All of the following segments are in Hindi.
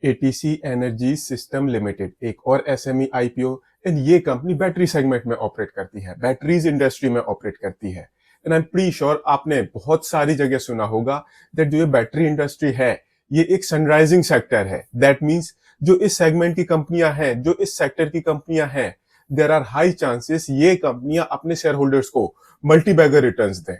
एटीसी एनर्जी सिस्टम लिमिटेड एक और एसएमई आईपीओ एंड ये कंपनी बैटरी सेगमेंट में ऑपरेट करती है, बैटरीज इंडस्ट्री में ऑपरेट करती है। And I am pretty sure आपने बहुत सारी जगह सुना होगा दैट जो ये बैटरी इंडस्ट्री है ये एक सनराइजिंग सेक्टर है। दैट मीन्स जो इस सेगमेंट की कंपनियां हैं, जो इस सेक्टर की कंपनियां हैं, देयर आर हाई चांसेस ये कंपनियां अपने शेयर होल्डर्स को मल्टी बैगर रिटर्न्स दें।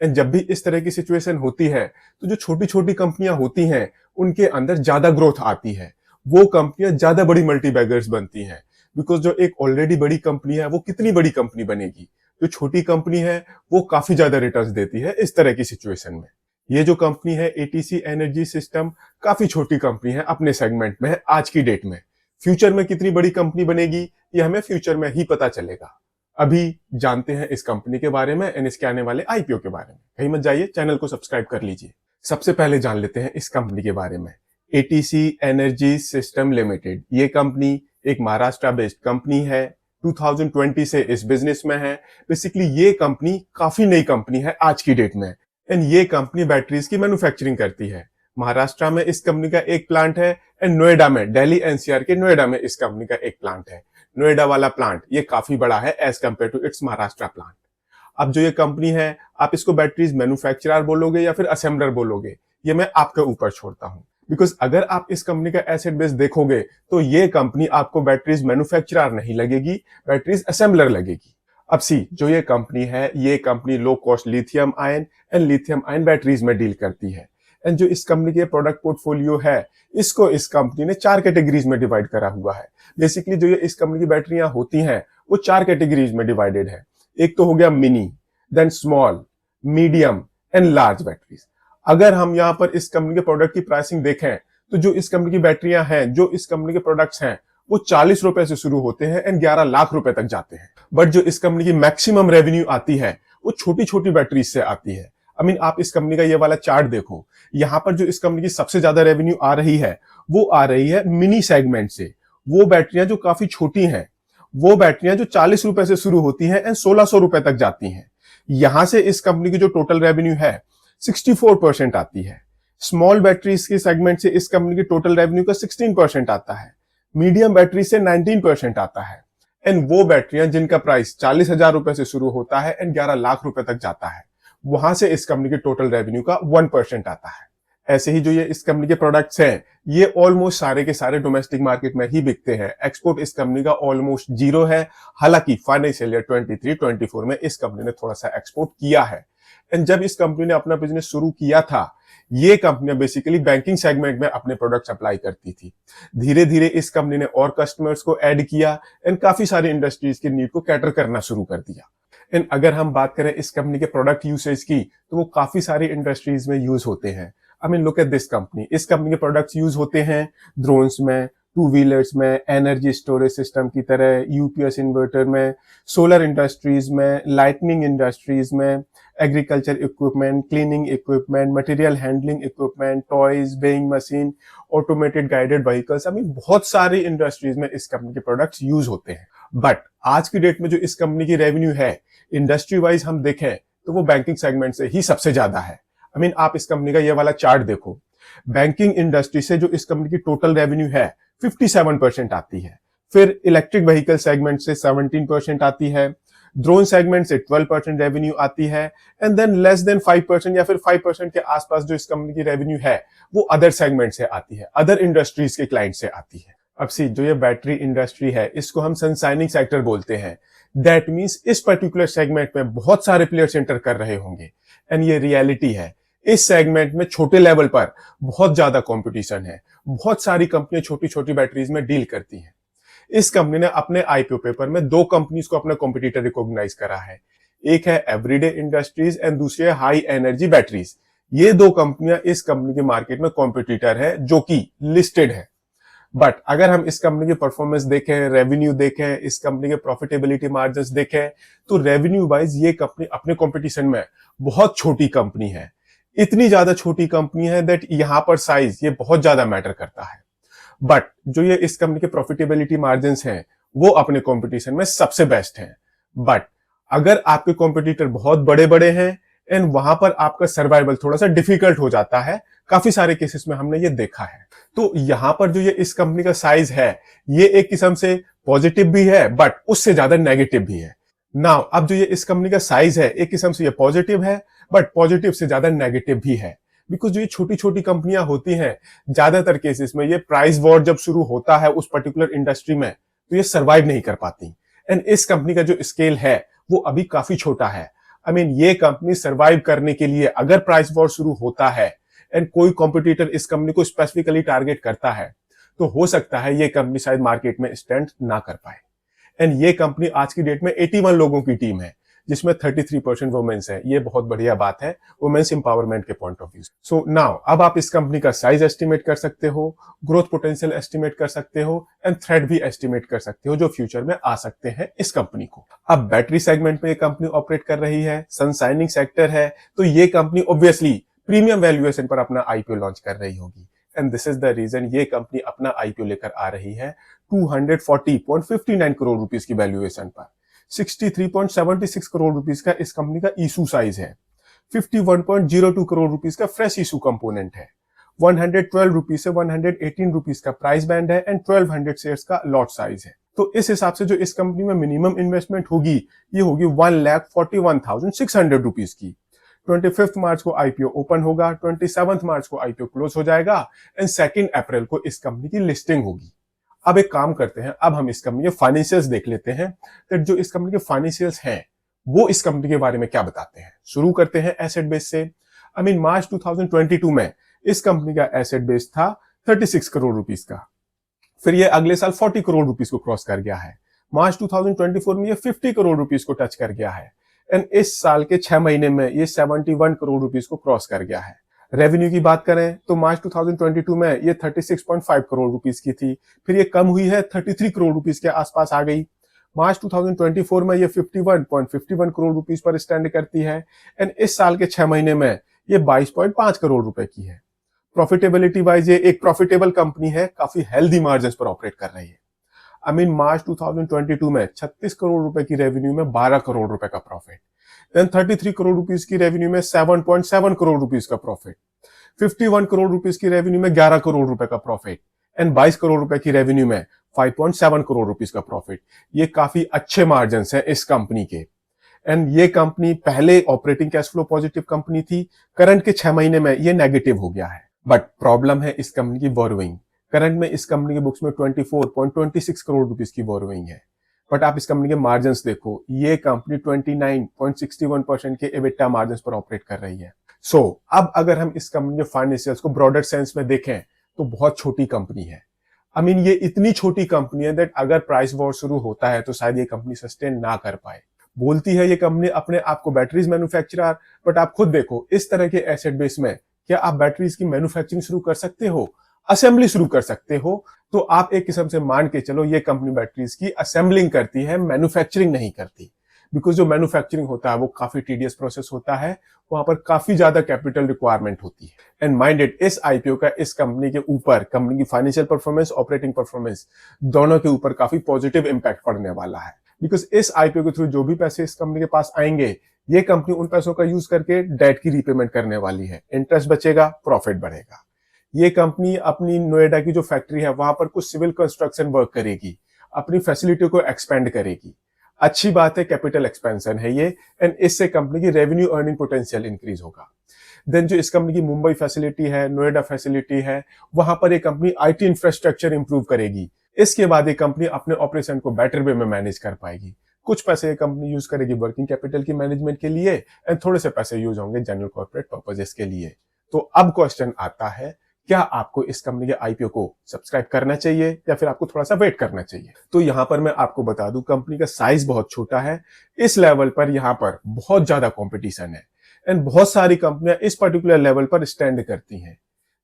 एंड जब भी इस तरह की सिचुएशन होती है तो जो छोटी छोटी कंपनियां होती हैं उनके अंदर ज्यादा ग्रोथ आती है, वो कंपनियां ज्यादा बड़ी मल्टी बैगर्स बनती हैं। बिकॉज जो एक ऑलरेडी बड़ी कंपनी है वो कितनी बड़ी कंपनी बनेगी, जो छोटी कंपनी है वो काफी ज्यादा रिटर्न्स देती है इस तरह की सिचुएशन में। ये जो कंपनी है एटीसी एनर्जी सिस्टम काफी छोटी कंपनी है, अपने सेगमेंट में है आज की डेट में। फ्यूचर में कितनी बड़ी कंपनी बनेगी ये हमें फ्यूचर में ही पता चलेगा। अभी जानते हैं इस कंपनी के बारे में एंड इसके आने वाले आईपीओ के बारे में। कहीं मत जाइए, चैनल को सब्सक्राइब कर लीजिए। सबसे पहले जान लेते हैं इस कंपनी के बारे में। एटीसी एनर्जी सिस्टम लिमिटेड ये कंपनी एक महाराष्ट्र बेस्ड कंपनी है, 2020 से इस बिजनेस में है। बेसिकली ये कंपनी काफी नई कंपनी है आज की डेट में एंड ये कंपनी बैटरीज की मैन्युफैक्चरिंग करती है। महाराष्ट्र में इस कंपनी का एक प्लांट है एंड नोएडा में, दिल्ली एनसीआर के नोएडा में इस कंपनी का एक प्लांट है। नोएडा वाला प्लांट ये काफी बड़ा है as compare to its Maharashtra plant. अब जो ये कंपनी है आप इसको बैटरीज मैन्युफैक्चरर बोलोगे या फिर असेंबलर बोलोगे, ये मैं आपके ऊपर छोड़ता हूं। बिकॉज अगर आप इस कंपनी का एसेट बेस देखोगे तो ये कंपनी आपको बैटरीज मैन्युफैक्चरर नहीं लगेगी, बैटरीज असेंबलर लगेगी। अब सी जो ये कंपनी है ये company low cost lithium ion and lithium ion batteries में डील करती है। एंड जो इस कंपनी के प्रोडक्ट पोर्टफोलियो है इसको इस कंपनी ने 4 कैटेगरीज में डिवाइड करा हुआ है। बेसिकली जो ये इस कंपनी की बैटरियां होती हैं वो 4 कैटेगरीज में डिवाइडेड है। एक तो हो गया mini, then small, medium and large batteries. अगर हम यहाँ पर इस कंपनी के प्रोडक्ट की प्राइसिंग देखें तो जो इस कंपनी की बैटरियां हैं, जो इस कंपनी के प्रोडक्ट्स हैं वो 40 रुपए से शुरू होते हैं एंड 11 लाख रुपए तक जाते हैं। बट जो इस कंपनी की मैक्सिमम रेवेन्यू आती है वो छोटी छोटी बैटरीज से आती है। आई मीन आप इस कंपनी का ये वाला चार्ट देखो, यहाँ पर जो इस कंपनी की सबसे ज्यादा रेवेन्यू आ रही है वो आ रही है मिनी सेगमेंट से। वो बैटरियां जो काफी छोटी हैं, वो बैटरियां जो 40 रुपए से शुरू होती हैं एंड 1600 रुपए तक जाती हैं। यहां से इस कंपनी की जो टोटल रेवेन्यू है 64% आती है। स्मॉल बैटरीज के सेगमेंट से इस कंपनी की टोटल रेवेन्यू का 16% आता है। मीडियम बैटरी से 19% आता है एंड वो बैटरियां जिनका प्राइस 40,000 रुपए से शुरू होता है एंड 11 लाख रुपए तक जाता है, वहां से इस कंपनी के टोटल रेवेन्यू का 1% आता है। ऐसे ही जो ये इस कंपनी के प्रोडक्ट्स हैं ये ऑलमोस्ट सारे के सारे डोमेस्टिक मार्केट में ही बिकते हैं। एक्सपोर्ट इस कंपनी का ऑलमोस्ट 0 है। हालांकि फाइनेंशियल ईयर 23-24 में इस कंपनी ने थोड़ा सा एक्सपोर्ट किया है। एंड जब इस कंपनी ने अपना बिजनेस शुरू किया था ये कंपनियां बेसिकली बैंकिंग सेगमेंट में अपने प्रोडक्ट सप्लाई करती थी। धीरे धीरे इस कंपनी ने और कस्टमर्स को ऐड किया एंड काफी सारी इंडस्ट्रीज की नीड को कैटर करना शुरू कर दिया। एंड अगर हम बात करें इस कंपनी के प्रोडक्ट यूसेज की तो वो काफी सारी इंडस्ट्रीज में यूज होते हैं। I mean look at this company, इस कंपनी के प्रोडक्ट्स यूज होते हैं ड्रोन्स में, टू व्हीलर्स में, एनर्जी स्टोरेज सिस्टम की तरह, यूपीएस इन्वर्टर में, सोलर इंडस्ट्रीज में, लाइटनिंग इंडस्ट्रीज में, agriculture equipment, cleaning equipment, material handling equipment, toys, weighing machine, automated guided vehicles. I mean बहुत सारी इंडस्ट्रीज में इस कंपनी के प्रोडक्ट्स यूज होते हैं। बट आज की डेट में जो इस कंपनी की रेवेन्यू है इंडस्ट्री वाइज हम देखें तो वो बैंकिंग सेगमेंट से ही सबसे ज्यादा है। आई मीन आप इस कंपनी का ये वाला चार्ट देखो, बैंकिंग इंडस्ट्री से जो इस कंपनी की टोटल रेवेन्यू है 57% आती है। फिर इलेक्ट्रिक व्हीकल सेगमेंट से 17% आती है, ड्रोन सेगमेंट से 12% रेवेन्यू आती है एंड देन लेस देन 5% या फिर 5% के आसपास जो इस कंपनी की रेवेन्यू है वो अदर सेगमेंट से आती है, अदर इंडस्ट्रीज के क्लाइंट से आती है। अब सी जो ये बैटरी इंडस्ट्री है इसको हम सनशाइनिंग सेक्टर बोलते हैं। दैट मीन्स इस पर्टिकुलर सेगमेंट में बहुत सारे प्लेयर्स एंटर कर रहे होंगे एंड ये रियलिटी है। इस सेगमेंट में छोटे लेवल पर बहुत ज्यादा कंपटीशन है, बहुत सारी कंपनियां छोटी छोटी बैटरीज में डील करती हैं। इस कंपनी ने अपने आईपीओ पेपर में 2 कंपनीज को अपना कॉम्पिटिटर रिकॉग्नाइज करा है। एक है एवरीडे इंडस्ट्रीज एंड दूसरी है हाई एनर्जी बैटरीज। ये 2 कंपनियां इस कंपनी के मार्केट में कॉम्पिटिटर है जो कि लिस्टेड है। बट अगर हम इस कंपनी की परफॉर्मेंस देखें, रेवेन्यू देखें, इस कंपनी के प्रॉफिटेबिलिटी मार्जिन्स देखें तो रेवेन्यू वाइज ये कंपनी अपने कंपटीशन में बहुत छोटी कंपनी है। इतनी ज्यादा छोटी कंपनी है दैट यहां पर साइज ये बहुत ज्यादा मैटर करता है। बट जो ये इस कंपनी के प्रॉफिटेबिलिटी मार्जिन्स हैं वो अपने कंपटीशन में सबसे बेस्ट हैं। बट अगर आपके कॉम्पिटिटर बहुत बड़े बड़े हैं एंड वहां पर आपका सर्वाइवल थोड़ा सा डिफिकल्ट हो जाता है काफी सारे केसेस में हमने ये देखा है। तो यहां पर जो ये इस कंपनी का साइज है, ये एक किस्म से पॉजिटिव भी है बट उससे ज्यादा नेगेटिव भी है। नाउ अब जो ये इस कंपनी का साइज है, एक किस्म से ये पॉजिटिव है बट पॉजिटिव से ज्यादा नेगेटिव भी है। बिकॉज जो ये छोटी छोटी कंपनियां होती हैं, ज्यादातर केसेस में ये प्राइस वॉर जब शुरू होता है उस पर्टिकुलर इंडस्ट्री में, तो ये सर्वाइव नहीं कर पाती। एंड इस कंपनी का जो स्केल है वो अभी काफी छोटा है। आई मीन ये कंपनी सर्वाइव करने के लिए अगर प्राइस वॉर शुरू होता है एंड कोई कॉम्पिटिटर इस कंपनी को स्पेसिफिकली टारगेट करता है, तो हो सकता है ये कंपनी शायद मार्केट में स्टैंड ना कर पाए। एंड ये कंपनी आज की डेट में 81 लोगों की टीम है, जिसमें 33% वुमेन्स है। ये बहुत बढ़िया बात है वुमेन्स एम्पावरमेंट के point of view. So now अब आप इस कंपनी का साइज एस्टिमेट कर सकते हो, ग्रोथ पोटेंशियल एस्टिमेट कर सकते हो एंड थ्रेट भी एस्टिमेट कर सकते हो जो फ्यूचर में आ सकते हैं इस कंपनी को। अब बैटरी सेगमेंट में ये कंपनी ऑपरेट कर रही है, सनशाइनिंग सेक्टर है, तो ये कंपनी ऑब्वियसली प्रीमियम वैल्यूएशन पर अपना आईपीओ लॉन्च कर रही होगी। And this is the reason ये कंपनी अपना आईपीओ लेकर आ रही है 240.59 करोड़ रुपीस की वैल्यूएशन पर। 63.76 करोड़ रुपीस का इस कंपनी का इशू साइज है। 51.02 करोड़ रुपीस का फ्रेश इशू कंपोनेंट है। 112 रुपीस से 118 रुपीस का प्राइस बैंड है एंड 1200 शेयर्स का लॉट साइज है। तो इस हिसाब से जो इस कंपनी में मिनिमम इन्वेस्टमेंट होगी, ये होगी 1,41,600 रुपीस की। 25 मार्च को आईपीओ ओपन होगा, 27 मार्च को आईपीओ क्लोज हो जाएगा एंड 2 अप्रैल को इस कंपनी की लिस्टिंग होगी। अब एक काम करते हैं, अब हम इस कंपनी के फाइनेंशियल्स देख लेते हैं कि जो इस कंपनी के फाइनेंशियल्स हैं वो इस कंपनी के बारे में क्या बताते हैं। शुरू करते हैं एसेट बेस से। आई मीन मार्च 2022 में इस कंपनी का एसेट बेस था 36 करोड़ रुपीस का। फिर ये अगले साल 40 करोड़ रुपीस को क्रॉस कर गया है। मार्च 2024 में ये 50 करोड़ रुपीस को टच कर गया है एंड इस साल के 6 महीने में ये 71 करोड़ रुपीस को क्रॉस कर गया है। रेवेन्यू की बात करें तो मार्च 2022 में ये 36.5 करोड़ रुपीस की थी, फिर ये कम हुई है 33 करोड़ रुपीस के आसपास आ गई। मार्च 2024 में ये 51.51 करोड़ रुपीस पर स्टैंड करती है एंड इस साल के 6 महीने में ये 22.5 करोड़ रुपए की है। प्रॉफिटेबिलिटी वाइज ये एक प्रॉफिटेबल कंपनी है, काफी हेल्दी मार्जिन पर ऑपरेट कर रही है। आई मीन मार्च 2022 में 36 करोड़ रुपए की रेवेन्यू में 12 करोड़ रुपए का प्रॉफिट, देन 33 करोड़ रुपीस की रेवेन्यू में 7.7 करोड़ रुपीस का प्रॉफिट, 51 करोड़ रुपीस की रेवेन्यू में 11 करोड़ रुपए का प्रॉफिट एंड 22 करोड़ रुपए की रेवेन्यू में 5.7 करोड़ रुपीस का प्रॉफिट। ये काफी अच्छे मार्जिन हैं इस कंपनी के। एंड ये कंपनी पहले operating cash flow positive company थी, करंट के 6 महीने में ये नेगेटिव हो गया है। बट प्रॉब्लम है इस कंपनी की बोरोइंग। करंट में इस कंपनी के बुक्स में 24.26 करोड़ रुपीस की बोरोइंग है। बट आप इस कंपनी के मार्जिन देखो, ये कंपनी 29.61% के एबिटा मार्जिन पर ऑपरेट कर रही है। सो अब अगर हम इस कंपनी के फाइनेंशियल्स को ब्रॉडर सेंस में देखें तो बहुत छोटी कंपनी है। आई मीन ये इतनी छोटी कंपनी है दैट अगर प्राइस वॉर शुरू होता है तो शायद ये कंपनी सस्टेन ना कर पाए। बोलती है ये कंपनी अपने आप को बैटरीज मैन्युफैक्चरर, बट आप खुद देखो इस तरह के एसेट बेस में क्या आप बैटरीज की मैन्युफैक्चरिंग शुरू कर सकते हो, असेंबली शुरू कर सकते हो? तो आप एक किस्म से मान के चलो ये कंपनी बैटरीज की असेंबलिंग करती है, मैन्युफैक्चरिंग नहीं करती। बिकॉज जो मैन्युफैक्चरिंग होता है वो काफी टीडियस प्रोसेस होता है, वहां पर काफी ज्यादा कैपिटल रिक्वायरमेंट होती है। एंड माइंडेड इस आईपीओ का इस कंपनी के ऊपर, कंपनी की फाइनेंशियल परफॉर्मेंस, ऑपरेटिंग परफॉर्मेंस दोनों के ऊपर काफी पॉजिटिव इंपैक्ट पड़ने वाला है। बिकॉज इस आईपीओ के थ्रू जो भी पैसे इस कंपनी के पास आएंगे, ये कंपनी उन पैसों का यूज करके डेट की रीपेमेंट करने वाली है। इंटरेस्ट बचेगा, प्रॉफिट बढ़ेगा। ये कंपनी अपनी नोएडा की जो फैक्ट्री है वहां पर कुछ सिविल कंस्ट्रक्शन वर्क करेगी, अपनी फैसिलिटी को एक्सपेंड करेगी। अच्छी बात है, कैपिटल एक्सपेंशन है ये, एंड इससे कंपनी की रेवेन्यू अर्निंग पोटेंशियल इंक्रीज होगा। देन जो इस कंपनी की मुंबई फैसिलिटी है, नोएडा फैसिलिटी है, वहां पर ये कंपनी आईटी इंफ्रास्ट्रक्चर इंप्रूव करेगी। इसके बाद ये कंपनी अपने ऑपरेशन को बेटर वे में मैनेज कर पाएगी। कुछ पैसे ये कंपनी यूज करेगी वर्किंग कैपिटल की मैनेजमेंट के लिए एंड थोड़े से पैसे यूज होंगे जनरल कॉर्पोरेट पर्पजेस के लिए। तो अब क्वेश्चन आता है, क्या आपको इस कंपनी के आईपीओ को सब्सक्राइब करना चाहिए या फिर आपको थोड़ा सा वेट करना चाहिए? तो यहां पर मैं आपको बता दूं, कंपनी का साइज बहुत छोटा है। इस लेवल पर यहां पर बहुत ज्यादा कंपटीशन है एंड बहुत सारी कंपनियां इस पर्टिकुलर लेवल पर स्टैंड करती हैं।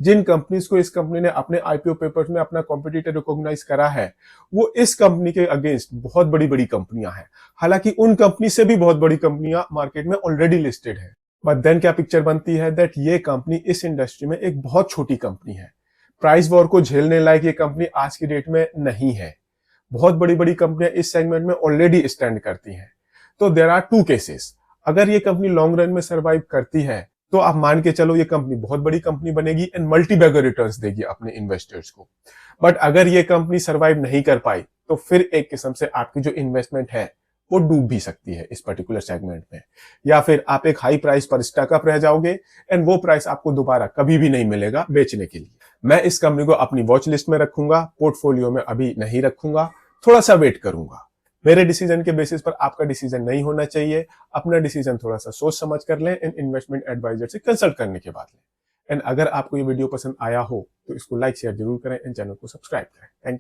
जिन कंपनीज को इस कंपनी ने अपने आईपीओ पेपर्स में अपना कॉम्पिटिटर रिकॉग्नाइज करा है, वो इस कंपनी के अगेंस्ट बहुत बड़ी बड़ी कंपनियां हैं। हालांकि उन कंपनी से भी बहुत बड़ी कंपनियां मार्केट में ऑलरेडी लिस्टेड है। बट देन क्या पिक्चर बनती है दैट ये कंपनी इस इंडस्ट्री में एक बहुत छोटी कंपनी है। प्राइस वॉर को झेलने लायक ये कंपनी आज की डेट में नहीं है। बहुत बड़ी बड़ी कंपनियां इस सेगमेंट में ऑलरेडी स्टैंड करती हैं। तो देयर आर टू केसेस। अगर ये कंपनी लॉन्ग रन में सर्वाइव करती है तो आप मान के चलो ये कंपनी बहुत बड़ी कंपनी बनेगी एंड मल्टी बैगर रिटर्न्स देगी अपने इन्वेस्टर्स को। बट अगर ये कंपनी सर्वाइव नहीं कर पाई तो फिर एक किस्म से आपकी जो इन्वेस्टमेंट है वो डूब भी सकती है इस पर्टिकुलर सेगमेंट में, या फिर आप एक हाई प्राइस पर स्टक अप रह जाओगे एंड वो प्राइस आपको दोबारा कभी भी नहीं मिलेगा बेचने के लिए। मैं इस कंपनी को अपनी वॉच लिस्ट में रखूंगा, पोर्टफोलियो में अभी नहीं रखूंगा, थोड़ा सा वेट करूंगा। मेरे डिसीजन के बेसिस पर आपका डिसीजन नहीं होना चाहिए। अपना डिसीजन थोड़ा सा सोच समझ कर लें एंड इन्वेस्टमेंट एडवाइजर से कंसल्ट करने के बाद लें। एंड अगर आपको ये वीडियो पसंद आया हो तो इसको लाइक शेयर जरूर करें एंड चैनल को सब्सक्राइब करें। Thank you.